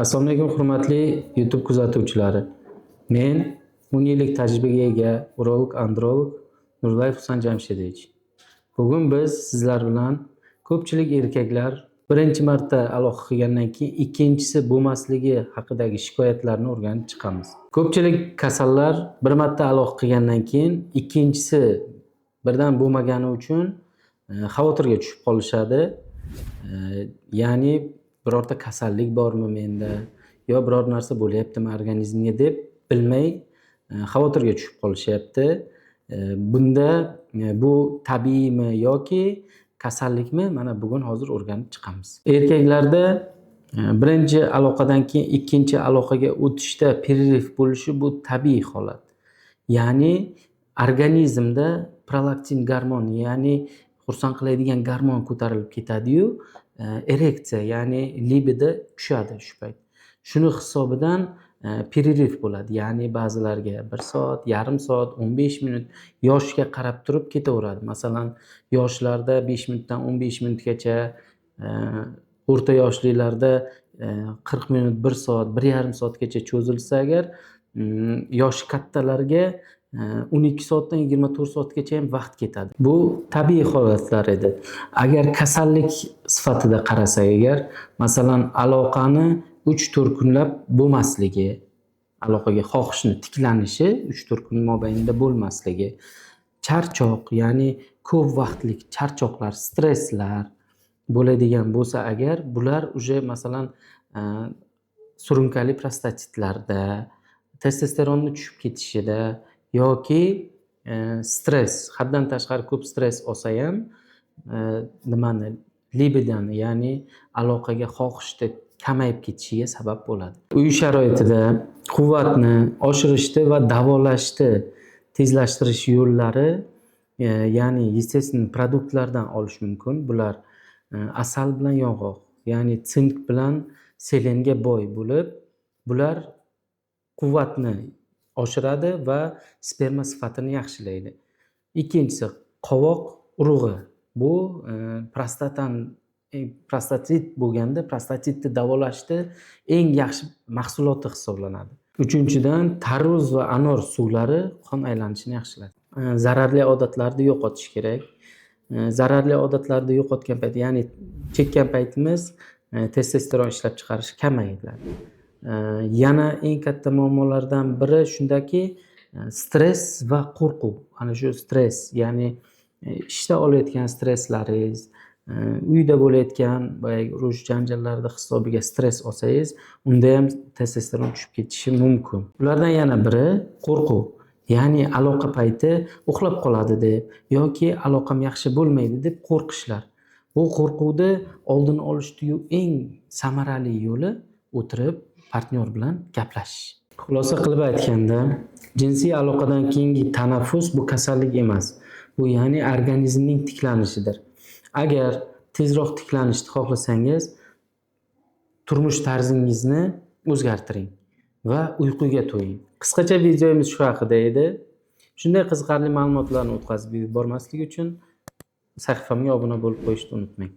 Assalomu alaykum hurmatli YouTube kuzatuvchilari. Men 10 yillik tajribaga ega urolog androlog Nurlayev Husan Jamshidovich. Bugun biz sizlar bilan ko'pchilik erkaklar birinchi marta aloqa qilgandan keyin ikkinchisi bo'lmasligi haqidagi shikoyatlarni o'rganib chiqamiz. Ko'pchilik kasallar bir marta aloqa qilgandan keyin ikkinchisi birdan bo'lmagani uchun xavotirga tushib qolishadi. Ya'ni birorta kasallik bormi menda yo biror narsa bo'lyaptimi organizmga deb bilmay xavotirga tushib qolishyapti. Bunda bu tabiiymi yoki kasallikmi? Mana bugun hozir o'rganib chiqamiz. Erkaklarda birinchi aloqadan keyin ikkinchi aloqaga o'tishda pererif bo'lishi bu tabiiy holat. Ya'ni organizmda prolaktin gormon, ya'ni xursand qiladigan gormon ko'tarilib ketadi-yu, ereksiya ya'ni libido tushadi shu payt. Shuni hisobidan pererif bo'ladi. Ya'ni ba'zilarga 1 soat, yarim soat, 15 minut yoshiga qarab turib ketaveradi. Masalan, yoshlarda 5 minutdan 15 minutgacha, o'rta yoshlilarda 40 minut, 1 soat, 1,5 soatgacha cho'zilsa agar, yoshi kattalarga 12 soatdan 24 soatgacha ham vaqt ketadi. Bu tabiiy holatlar edi. Agar kasallik sifatida qarasak agar, masalan, aloqani 3-4 kunlab bo'lmasligi, aloqaga xohishni tiklanishi 3-4 kun mobaynida bo'lmasligi, charchoq, ya'ni ko'p vaqtlik charchoqlar, stresslar bo'ladigan bo'lsa agar, bular uje masalan surunkali prostatitlarda, testosteronni tushib ketishida yoki stress, haddan tashqari ko'p stress olsa ham libidoni, ya'ni aloqaga xohishni kamayib ketishiga sabab bo'ladi. Uy sharoitida quvvatni oshirishni va davolashni tezlashtirish yo'llari, ya'ni естественный produktlardan olish mumkin. Bular asal bilan yong'oq, ya'ni sink bilan selenga boy bo'lib, bular quvvatni oshiradi va sperma sifatini yaxshilaydi. Ikkinchisi qovoq urug'i. Bu prostatit bo'lganda prostatitni davolashda eng yaxshi mahsuloti hisoblanadi. Uchinchidan tarvuz va anor suvlari qon aylanishini yaxshilaydi. Zararli odatlarni yo'qotish kerak. Zararli odatlarni yo'qotgan payt, ya'ni chekkan paytimiz testosteron ishlab chiqarish kamayadi. Yana eng katta muammolardan biri shundaki, stress va qo'rquv. Ana shu stress, ya'ni ishda olayotgan stresslaringiz, uyda bo'layotgan boyagi urush janjallarda hisobiga stress olsangiz, unda ham testosteron tushib ketishi mumkin. Ulardan yana biri qo'rquv. Ya'ni aloqa payti uxlab qoladi deb yoki aloqam yaxshi bo'lmaydi deb qo'rqishlar. Bu qo'rquvni oldini olishning eng samarali yo'li o'tirib partnyor bilan gaplashish. Xulosa qilib aytganda, jinsiy aloqadan keyingi tanaffus bu kasallik emas. Bu ya'ni organizmning tiklanishidir. Agar tezroq tiklanishni xohlasangiz, turmush tarzingizni o'zgartiring va uyquga to'ying. Qisqacha videomiz shu haqida edi. Shunday qiziqarli ma'lumotlarni o'tkazib yubormaslik uchun sahifamga obuna bo'lib qo'yishni unutmang.